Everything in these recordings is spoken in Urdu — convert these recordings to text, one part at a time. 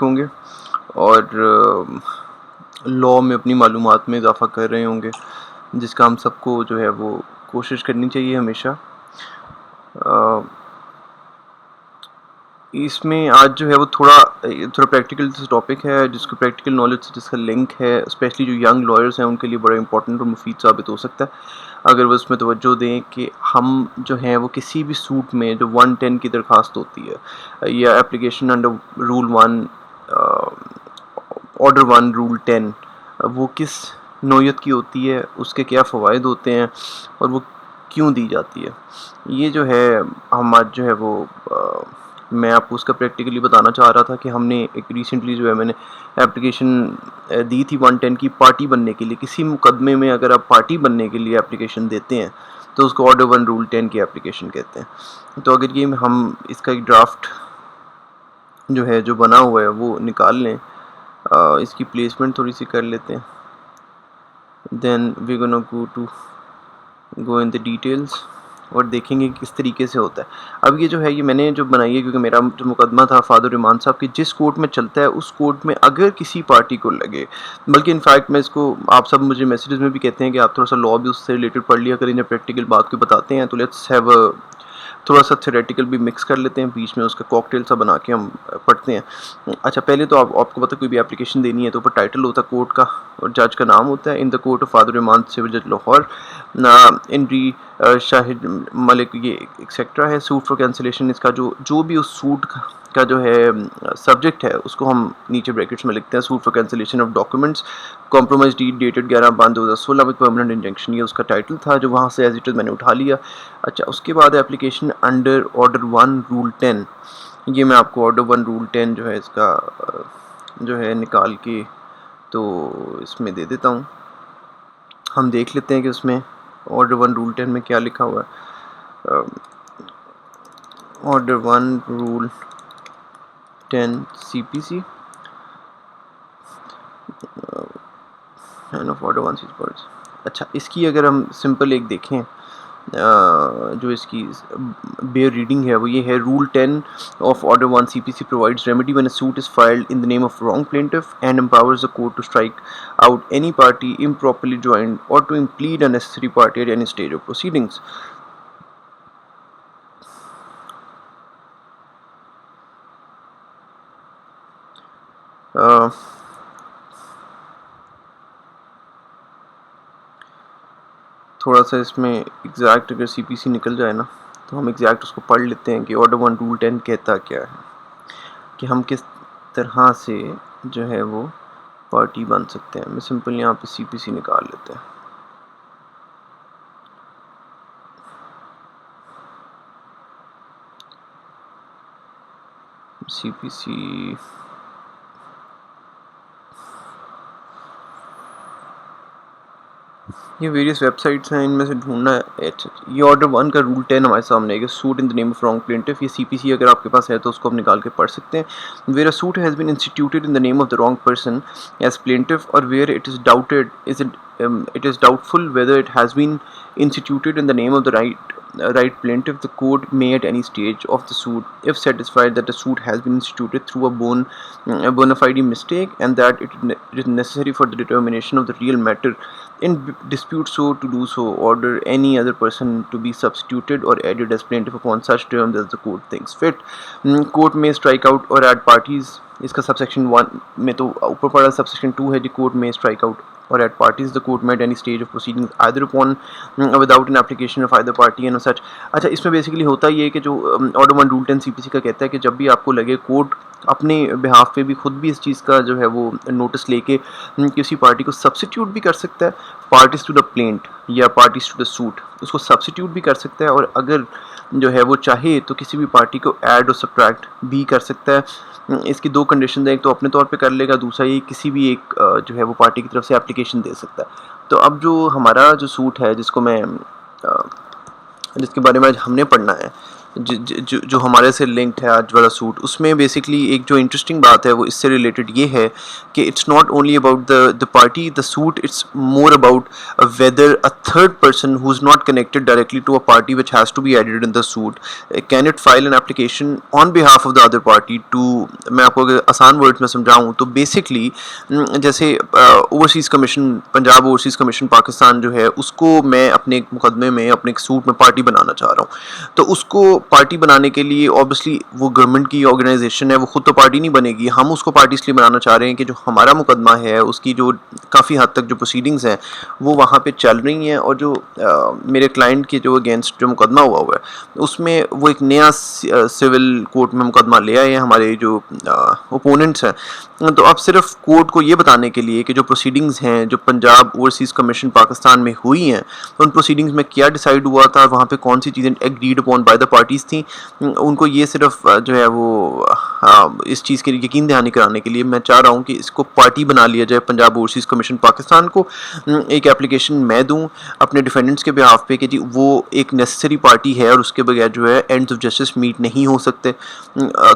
ہوں گے اور لاء میں اپنی معلومات میں اضافہ کر رہے ہوں گے، جس کا ہم سب کو جو ہے وہ کوشش کرنی چاہیے ہمیشہ۔ اس میں آج جو ہے وہ تھوڑا پریکٹیکل ٹاپک ہے، جس کو پریکٹیکل نالج سے جس کا لنک ہے، اسپیشلی جو ینگ لائرس ہیں ان کے لیے بڑا امپورٹنٹ اور مفید ثابت ہو سکتا ہے اگر وہ اس میں توجہ دیں کہ ہم جو ہیں وہ کسی بھی سوٹ میں جو 110 کی درخواست ہوتی ہے یا application under rule 1 order 1 rule 10 وہ کس نوعیت کی ہوتی ہے، اس کے کیا فوائد ہوتے ہیں اور وہ کیوں دی جاتی ہے۔ یہ جو ہے ہم آج جو ہے وہ میں آپ کو اس کا پریکٹیکلی بتانا چاہ رہا تھا کہ ہم نے ایک ریسنٹلی جو ہے میں نے اپلیکیشن دی تھی 110 کی پارٹی بننے کے لیے۔ کسی مقدمے میں اگر آپ پارٹی بننے کے لیے اپلیکیشن دیتے ہیں تو اس کو آرڈر 1 رول 10 کی اپلیکیشن کہتے ہیں۔ تو اگر یہ ہم اس کا ایک ڈرافٹ جو ہے جو بنا ہوا ہے وہ نکال لیں، اس کی پلیسمنٹ تھوڑی سی کر لیتے ہیں، دین وی گونا گو ان دی ڈیٹیلز اور دیکھیں گے کس طریقے سے ہوتا ہے۔ اب یہ جو ہے یہ میں نے جو بنائی ہے، کیونکہ میرا جو مقدمہ تھا فادر ایمان صاحب کی، جس کورٹ میں چلتا ہے اس کورٹ میں اگر کسی پارٹی کو لگے، بلکہ انفیکٹ میں اس کو آپ سب مجھے میسیجز میں بھی کہتے ہیں کہ آپ تھوڑا سا لاء بھی اس سے ریلیٹڈ پڑھ لیا کریں، جب پریکٹیکل بات کو بتاتے ہیں تو لیٹس ہیو تھوڑا سا تھیوریٹیکل بھی مکس کر لیتے ہیں، بیچ میں اس کا کاکٹیل سا بنا کے ہم پڑھتے ہیں۔ اچھا، پہلے تو آپ کو پتہ کوئی بھی اپلیکیشن دینی ہے تو اوپر ٹائٹل ہوتا ہے کورٹ کا اور جج کا نام ہوتا ہے، ان دا کورٹ آف فادر ایمان سول جج لاہور، انری شاہد ملک، یہ ایکسیکٹرا ہے۔ سوٹ فار کینسلیشن، اس کا جو بھی اس سوٹ کا جو ہے سبجیکٹ ہے اس کو ہم نیچے بریکٹس میں لکھتے ہیں، suit for cancellation of documents compromise deed dated 11/2016 with permanent injunction, یہ اس کا ٹائٹل تھا جو وہاں سے ایز اٹ از میں نے اٹھا لیا۔ اچھا، اس کے بعد اپلیکیشن انڈر آرڈر 1 رول 10، یہ میں آپ کو آرڈر 1 رول 10 جو ہے اس کا جو ہے نکال کے تو اس میں دے دیتا ہوں، ہم دیکھ لیتے ہیں کہ اس میں آرڈر 1 رول 10 میں کیا لکھا ہوا ہے۔ آرڈر 1 رول 10 سی پی سی اچھا، اس کی اگر ہم سمپل ایک دیکھیں جو اس کی بیئر ریڈنگ ہے وہ یہ ہے، rule 10 of order 1 C P C provides remedy when a suit is filed in the name of wrong plaintiff and empowers the court to strike out any party improperly joined or to implead a necessary party at any stage of proceedings۔ تھوڑا سا اس میں ایگزیکٹ اگر سی پی سی نکل جائے نا تو ہم ایگزیکٹ اس کو پڑھ لیتے ہیں کہ آرڈر 1 رول 10 کہتا کیا ہے، کہ ہم کس طرح سے جو ہے وہ پارٹی بن سکتے ہیں۔ ہمیں سمپل یہاں پہ سی پی سی نکال لیتے ہیں۔ سی پی سی یہ ویریس ویب سائٹس ہیں، ان میں سے ڈھونڈنا ہے۔ یہ آرڈر 1 کا رول 10 ہمارے سامنے ہے کہ suit in the name of wrong plaintiff, یہ سی پی سی اگر آپ کے پاس ہے تو اس کو ہم نکال کے پڑھ سکتے ہیں۔ Where a suit has been instituted in the name of the wrong person as plaintiff or where it is doubted it is doubtful whether it has been instituted in the name of the right plaintiff, the court may at any stage of the suit, if satisfied that the suit has been instituted through a bona fide mistake and that it is necessary for the determination of the real matter in dispute, so to do so, order any other person to be substituted or added as plaintiff upon such terms as the court thinks fit. Court may strike out or add parties، اس کا سب سیکشن 1 میں تو اوپر پڑا، سب سیکشن 2 ہے جی، کورٹ میں strike out or at parties the court may at any stage of proceedings either upon without an application of either party and such۔ اچھا، اس میں بیسیکلی ہوتا یہ ہے کہ جو آرڈر 1 رول 10 سی پی سی کا کہتا ہے کہ جب بھی آپ کو لگے کورٹ اپنے بہاف پہ بھی خود بھی اس چیز کا جو ہے وہ نوٹس لے کے کسی پارٹی کو سبسٹیوٹ بھی کر سکتا ہے، پارٹیز ٹو دا پلینٹ یا پارٹیز ٹو دا سوٹ، اس کو سبسٹیوٹ بھی کر سکتا ہے، اور اگر جو ہے وہ چاہے تو کسی بھی پارٹی کو ایڈ اور سبٹریکٹ بھی کر سکتا ہے۔ اس کی 2 کنڈیشن ہے، ایک تو اپنے طور پہ کر لے گا، دوسرا یہ کسی بھی ایک جو ہے وہ پارٹی کی طرف سے اپلیکیشن دے سکتا ہے۔ تو اب جو ہمارا جو سوٹ ہے جس کے بارے میں آج ہم نے پڑھنا ہے، جو ہمارے سے لنکڈ ہے آج والا سوٹ، اس میں بیسکلی ایک جو انٹرسٹنگ بات ہے وہ اس سے ریلیٹڈ یہ ہے کہ it's not only about the party the suit, it's more about whether a third person who's not connected directly to a party which has to be added in the suit can it file an application on behalf of the other party to، میں آپ کو اگر آسان ورڈ میں سمجھاؤں تو بیسکلی جیسے overseas commission, Punjab overseas commission Pakistan جو ہے، اس کو میں اپنے ایک مقدمے میں اپنے ایک سوٹ میں پارٹی بنانا چاہ رہا ہوں، تو اس کو پارٹی بنانے کے لیے اوبیسلی وہ گورنمنٹ کی آرگنائزیشن ہے، وہ خود تو پارٹی نہیں بنے گی، ہم اس کو پارٹی اس لیے بنانا چاہ رہے ہیں کہ جو ہمارا مقدمہ ہے اس کی جو کافی حد تک جو پروسیڈنگز ہیں وہ وہاں پہ چل رہی ہیں، اور جو میرے کلائنٹ کے جو اگینسٹ جو مقدمہ ہوا ہے اس میں وہ ایک نیا سول کورٹ میں مقدمہ لے آئے ہیں ہمارے جو اوپوننٹس ہیں. تو اب صرف کورٹ کو یہ بتانے کے لیے کہ جو پروسیڈنگز ہیں جو پنجاب اوورسیز کمیشن پاکستان میں ہوئی ہیں، ان پروسیڈنگز میں کیا ڈیسائیڈ ہوا تھا، وہاں پہ کون سی چیزیں agreed upon by the parties تھیں، ان کو یہ صرف جو ہے وہ اس چیز کے یقین دہانی کرانے کے لیے میں چاہ رہا ہوں کہ اس کو پارٹی بنا لیا جائے پنجاب اوورسیز کمیشن پاکستان کو. ایک اپلیکیشن میں دوں اپنے ڈیفینڈنٹس کے بہاف پہ کہ جی وہ ایک نیسسری پارٹی ہے اور اس کے بغیر جو ہے اینڈز آف جسٹس میٹ نہیں ہو سکتے.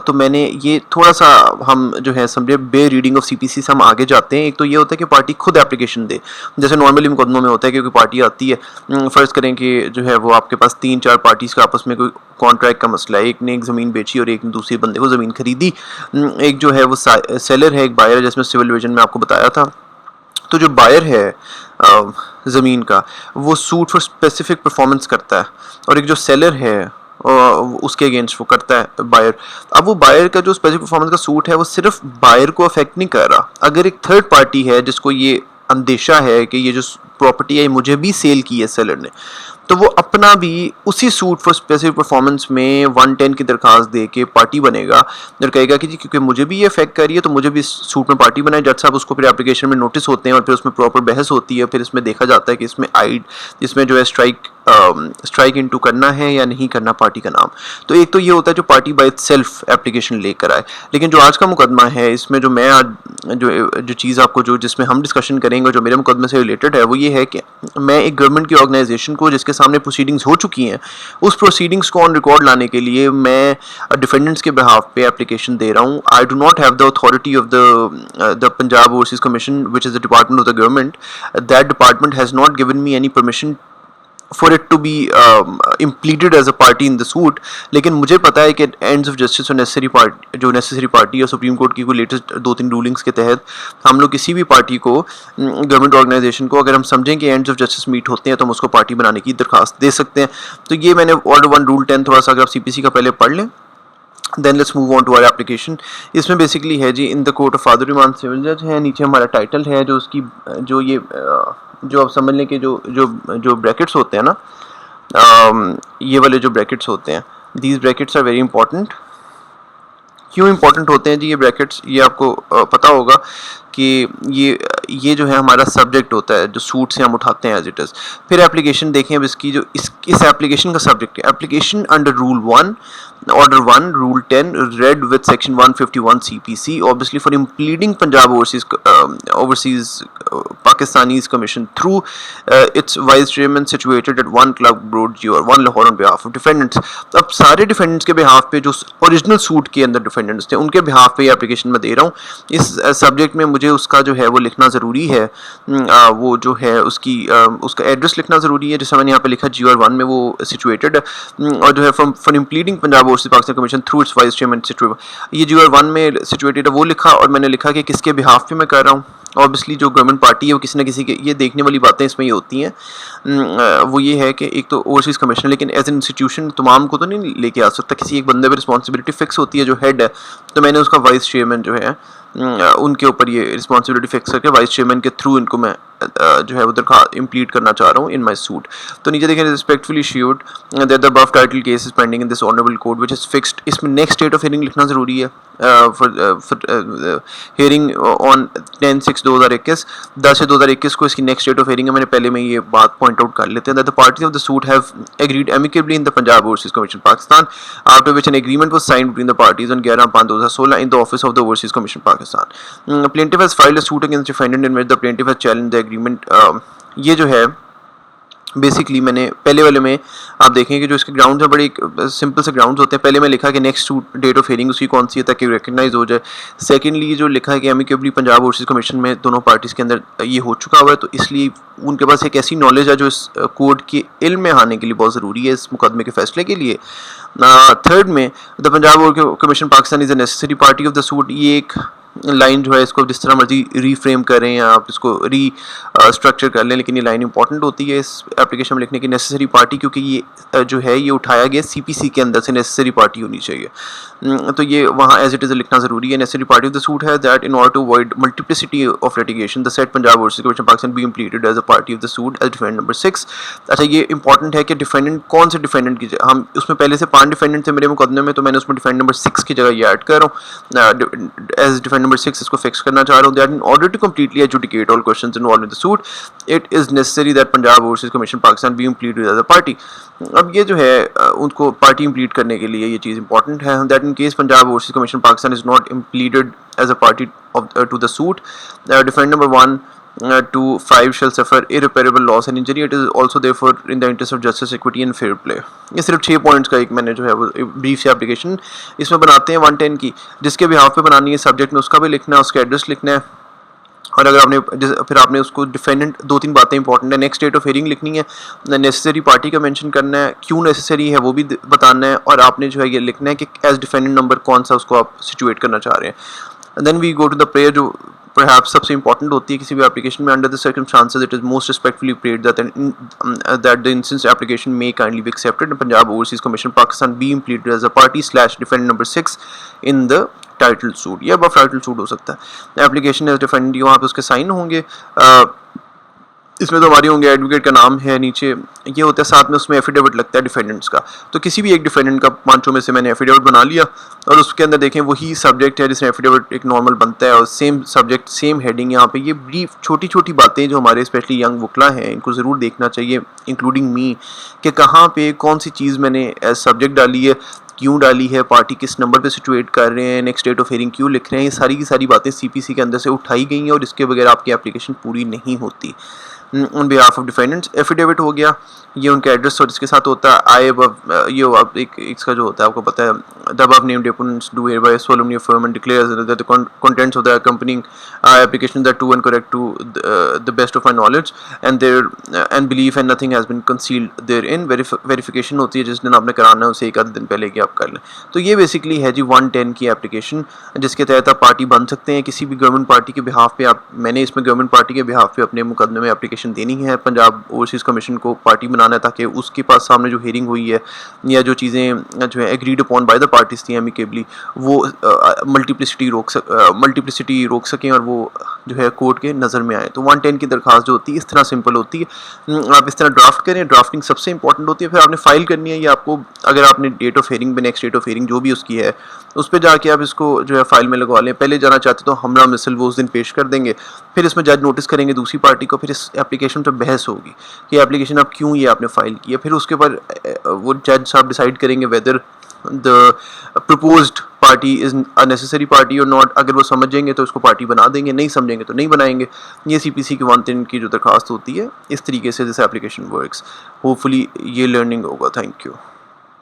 تو میں نے یہ تھوڑا سا ہم جو ہے سمجھے بے ریڈنگ آف سی پی سی سے ہم آگے جاتے ہیں. ایک تو یہ ہوتا ہے کہ پارٹی خود اپلیکیشن دے، جیسے نارملی مقدموں میں ہوتا ہے کہ کوئی پارٹی آتی ہے، فرض کریں کہ جو ہے وہ آپ کے پاس 3-4 پارٹیز کا آپس میں کوئی کانٹریکٹ کا مسئلہ ہے، ایک نے ایک زمین بیچی اور ایک نے دوسرے بندے کو زمین خریدی، ایک جو ہے وہ سیلر ہے، ایک بائر ہے، جس میں سول ڈویژن میں آپ کو بتایا تھا. تو جو بائر ہے زمین کا وہ سوٹ فار اسپیسیفک پرفارمنس کرتا ہے، اور ایک جو سیلر ہے اس کے اگینسٹ وہ کرتا ہے بائر. اب وہ بائر کا جو اسپیسیفک پرفارمنس کا سوٹ ہے وہ صرف بائر کو افیکٹ نہیں کر رہا. اگر ایک تھرڈ پارٹی ہے جس کو یہ اندیشہ ہے کہ یہ جو پراپرٹی ہے مجھے بھی سیل کی ہے سیلر نے، تو وہ اپنا بھی اسی سوٹ فار اسپیسیفک پرفارمنس میں 110 کی درخواست دے کے پارٹی بنے گا، اور کہے گا کہ جی کیونکہ مجھے بھی یہ افیکٹ کر رہی ہے تو مجھے بھی اس سوٹ میں پارٹی بنائے. جج صاحب اس کو پھر اپلیکیشن میں نوٹس ہوتے ہیں اور پھر اس میں پراپر بحث ہوتی ہے، پھر اس میں دیکھا جاتا ہے کہ اس میں جو ہے اسٹرائک انٹو کرنا ہے یا نہیں کرنا پارٹی کا نام. تو ایک تو یہ ہوتا ہے جو party by it self application لے کر آئے. لیکن جو آج کا مقدمہ ہے اس میں جو میں جو چیز آپ کو جس میں ہم ڈسکشن کریں گے جو میرے مقدمے سے ریلیٹڈ ہے وہ یہ ہے کہ میں ایک گورنمنٹ کی آرگنائزیشن کو جس کے سامنے پروسیڈنگز ہو چکی ہیں اس پروسیڈنگز کو آن ریکارڈ لانے کے لیے میں ڈیفینڈنٹس کے بہاف پہ اپلیکیشن دے رہا ہوں. I do not have the authority of the Punjab overseas commission which is the department of the government. That department has not given me any permission for it to be impleted as a party in the suit. لیکن مجھے پتا ہے کہ اینڈز آف جسٹس اور نیسیسری پارٹی اور سپریم کورٹ کی کوئی لیٹسٹ 2-3 رولنگس کے تحت ہم لوگ کسی بھی پارٹی کو، گورنمنٹ آرگنائزیشن کو، اگر ہم سمجھیں کہ اینڈز آف جسٹس میٹ ہوتے ہیں تو ہم اس کو پارٹی بنانے کی درخواست دے سکتے ہیں. تو یہ میں نے آرڈر 1 رول 10 تھوڑا سا اگر آپ سی پی سی کا پہلے پڑھ لیں. Then let's move on to our application. اس میں بیسکلی ہے جی ان دا کورٹ آف فادر ایمان سول جج ہے، نیچے ہمارا ٹائٹل ہے جو اس کی جو آپ سمجھ لیں کہ جو بریکٹس ہوتے ہیں نا، یہ والے جو بریکٹس ہوتے ہیں، these brackets are very important. کیوں امپورٹنٹ ہوتے ہیں جی یہ بریکٹس؟ یہ آپ کو پتہ ہوگا کہ یہ جو ہے ہمارا سبجیکٹ ہوتا ہے جو سوٹ سے ہم اٹھاتے ہیں ایز اٹ از. پھر اپلیکیشن دیکھیں اب اس کی جو اس اپلیکیشن کا سبجیکٹ ہے، application under rule 1 order 1 rule 10 read with section 151 C P C obviously for impleading Punjab overseas Pakistanis commission through its vice chairman situated at 1 Club Road GR 1 Lahore on behalf of defendants. اب سارے ڈیفینڈنٹس کے بہاف پہ جو اوریجنل سوٹ کے اندر ڈیفینڈنٹس تھے ان کے بہاف پہ یہ اپلیکیشن میں دے رہا ہوں. اس سبجیکٹ میں مجھے اس کا جو ہے وہ لکھنا ضروری ہے، وہ جو ہے اس کا ایڈریس لکھنا ضروری ہے جیسے میں نے یہاں پہ لکھا GR 1 میں وہ سچویٹڈ، اور جو ہے for impleading Punjab overseas Pakistan commission through its vice chairman یہ GR 1 میں سچویٹڈ ہے وہ لکھا، اور میں نے لکھا کہ کس کے بہاف پہ میں کر رہا ہوں. اوبیسلی جو گورنمنٹ پارٹی ہے وہ کسی نہ کسی کے، یہ دیکھنے والی باتیں اس میں یہ ہوتی ہیں، وہ یہ ہے کہ ایک تو اوورسیز کمیشن، لیکن ایز این انسٹیٹیوشن تمام کو تو نہیں لے کے آ سکتا، کسی ایک بندے پہ رسپانسبلٹی فکس ہوتی ہے جو ہیڈ ہے. تو میں نے اس کا وائس چیئرمین جو ہے ان کے اوپر یہ رسپانسبلٹی فکس کر کے وائس چیئرمین کے تھرو ان کو میں جو ہے ادھر امپلیٹ کرنا چاہ رہا ہوں ان مائی سوٹ. تو نیچے دیکھیں respectfully sheweth that the above title case is pending in this honorable court which is fixed. اس میں نیکسٹ ڈیٹ آف ہیئرنگ لکھنا ضروری ہے ہیئرنگ آن 10/6/2021 10/6/2021 کو اس کی نیکسٹ ڈیٹ آف ہیئرنگ ہے. میں نے پہلے میں یہ بات پوائنٹ آؤٹ کر لیتے ہیں that the parties of the suit have agreed amicably in the Punjab Overseas Commission Pakistan after which an agreement was signed between the parties on 11/5/2016 in the office of the Overseas Commission Pakistan. Plaintiff has filed a suit against defendant in which the plaintiff has challenged the agreement. یہ جو ہے بیسکلی میں نے پہلے والے میں آپ دیکھیں کہ جو اس کے گراؤنڈز ہیں بڑے سمپل سے گراؤنڈز ہوتے ہیں. پہلے میں لکھا کہ نیکسٹ ڈیٹ آف ہیئرنگ اس کی کون سی ہے تاکہ ریکگنائز ہو جائے. سیکنڈلی جو لکھا ہے کہ ایمیکیبلی پنجاب اوورسیز کمیشن میں دونوں پارٹیز کے اندر یہ ہو چکا ہوا ہے, تو اس لیے ان کے پاس ایک ایسی نالج ہے جو اس کوڈ کے علم میں آنے کے لیے بہت ضروری ہے اس مقدمے کے فیصلے کے لیے. تھرڈ میں the Punjab commission Pakistan is a necessary party of the suit. یہ ایک لائن جو ہے اس کو جس طرح مرضی ری فریم کریں یا آپ اس کو ری اسٹرکچر کر لیں, لیکن یہ لائن امپورٹنٹ ہوتی ہے اس اپلیکیشن میں لکھنے کی, نیسسری پارٹی, کیونکہ یہ جو ہے یہ اٹھایا گیا سی پی سی کے اندر سے نیسسری پارٹی ہونی چاہیے. تو یہ وہاں ایز اٹ از لکھنا ضروری ہے. Necessary party of the suit ہے that in order to avoid multiplicity of litigation the set Punjab overseas commission Pakistan be impleaded as a party of the suit as defendant number 6. اچھا یہ امپورٹنٹ ہے کہ ڈیفینڈنٹ کون سے ڈیفینڈنٹ کی ہم اس میں پہلے سے 5 ڈیفینڈنٹ تھے میرے مقدمے میں, تو میں نے اس میں ڈیفینڈنٹ نمبر 6 کی جگہ یہ ایڈ کر رہا ہوں ایز ڈیفینڈنٹ نمبر 6 اس کو فکس کرنا چاہ رہا ہوں. That in order to completely adjudicate all questions involved in the suit it is necessary that Punjab overseas commission Pakistan be impleaded as a party. اب یہ جو ہے ان کو پارٹی امپلیٹ کرنے کے لیے یہ چیز امپورٹنٹ ہے. That in case Punjab overseas commission Pakistan is not impleaded as a party to the suit defendant number 1 to 5 shall suffer irreparable loss and injury. It is also therefore in the interest of justice, equity and fair play. یہ صرف 6 پوائنٹس کا ایک میں نے جو ہے وہ بریف سے اپلیکیشن اس میں بناتے ہیں 110 کی, جس کے بہاف پہ بنانی ہے سبجیکٹ میں اس کا بھی لکھنا ہے, اس کا ایڈریس لکھنا ہے, اور اگر آپ نے پھر آپ نے اس کو ڈیفینڈنٹ 2-3 باتیں امپورٹنٹ ہیں. نیکسٹ ڈیٹ آف ہیئرنگ لکھنی ہے, نیسسری پارٹی کا مینشن کرنا ہے, کیوں نیسسری ہے وہ بھی بتانا ہے, اور آپ نے جو ہے یہ لکھنا ہے کہ ایز ڈیفینڈنٹ نمبر کون سا اس کو آپ سچویٹ کرنا چاہ رہے ہیں. دین وی گو ٹو دا پریئر جو perhaps سب سے امپورٹنٹ ہوتی ہے کسی بھی اپلیکیشن میں. Under the circumstances it is most respectfully prayed that the instance application may kindly be accepted and Punjab Overseas Commission Pakistan be implemented as a party / defendant number 6 in the title suit. یہ above title suit ہو سکتا ہے. application as defendant وہاں پہ اس کے سائن ہوں گے, اس میں تو ہماری ہوں گے, ایڈوکیٹ کا نام ہے نیچے, یہ ہوتا ہے ساتھ میں اس میں ایفیڈیوٹ لگتا ہے ڈیفینڈنٹس کا. تو کسی بھی ایک ڈیفینڈنٹ کا 5 میں سے میں نے ایفیڈیوٹ بنا لیا, اور اس کے اندر دیکھیں وہی سبجیکٹ ہے جس میں ایفیڈیوٹ ایک نارمل بنتا ہے, اور سیم سبجیکٹ سیم ہیڈنگ. یہاں پہ یہ بریف چھوٹی چھوٹی باتیں جو ہمارے اسپیشلی ینگ وکلا ہیں ان کو ضرور دیکھنا چاہیے انکلوڈنگ می, کہ کہاں پہ کون سی چیز میں نے ایز سبجیکٹ ڈالی ہے, کیوں ڈالی ہے, پارٹی کس نمبر پہ سچویٹ کر رہے ہیں, نیکسٹ ڈیٹ آف ہیئرنگ کیوں لکھ رہے ہیں. یہ ساری کی ساری باتیں سی پی سی کے اندر سے اٹھائی گئی ہیں, اور اس کے بغیر آپ کی اپلیکیشن پوری نہیں ہوتی. on behalf of defendants affidavit ہو گیا, یہ ان کا ایڈریس اور اس کے ساتھ ہوتا ہے. آئی یہ ایک اس کا جو ہوتا ہے آپ کو پتہ ہے, the above named deponents do hereby solemnly affirm and declare that the contents of the accompanying application are true and correct to the best of my knowledge and belief and nothing has been concealed therein. Verification ہوتی ہے جس دن آپ نے کرانا ہے اسے ایک آدھ دن پہلے کہ آپ کر لیں. تو یہ بیسکلی ہے جی 110 کی اپلیکیشن, جس کے تحت آپ پارٹی بن سکتے ہیں کسی بھی گورنمنٹ پارٹی کے بہاف پہ. میں نے اس میں گورنمنٹ پارٹی کے بہاف پہ اپنے مقدمے میں اپلیکیشن دینی ہے, پنجاب اوورسیز کمیشن کو پارٹی بنانا ہے تاکہ اس کے پاس سامنے جو ہیئرنگ ہوئی ہے یا جو چیزیں جو ہے agreed upon by the parties تھیں ایمیکیبلی, وہ ملٹیپلسٹی روک سکیں اور وہ جو ہے کورٹ کے نظر میں آئے. تو 110 کی درخواست جو ہوتی ہے اس طرح سمپل ہوتی ہے, آپ اس طرح ڈرافٹ کریں. ڈرافٹنگ سب سے امپورٹنٹ ہوتی ہے. پھر آپ نے فائل کرنی ہے, یہ آپ کو اگر آپ نے ڈیٹ آف ہیئرنگ پہ نیکسٹ ڈیٹ آف ہیئرنگ جو بھی اس کی ہے اس پہ جا کے آپ اس کو جو ہے فائل میں لگوا لیں. پہلے جانا چاہتے تو ہمراہ مثل وہ اس دن پیش کر دیں گے, پھر اس میں جج نوٹس کریں گے دوسری پارٹی کو, پھر اس اپلیکیشن پہ بحث ہوگی کہ اپلیکیشن آپ کیوں یہ آپ نے فائل کی ہے. پھر اس کے اوپر وہ جج صاحب ڈیسائیڈ کریں گے weather the proposed party is a necessary party or not. اگر وہ سمجھیں گے تو اس کو پارٹی بنا دیں گے, نہیں سمجھیں گے تو نہیں بنائیں گے. یہ سی پی سی کی 110 کی جو درخواست ہوتی ہے اس طریقے سے جیسے اپلیکیشن ورکس. ہوپ فلی یہ لرننگ ہوگا. Thank you.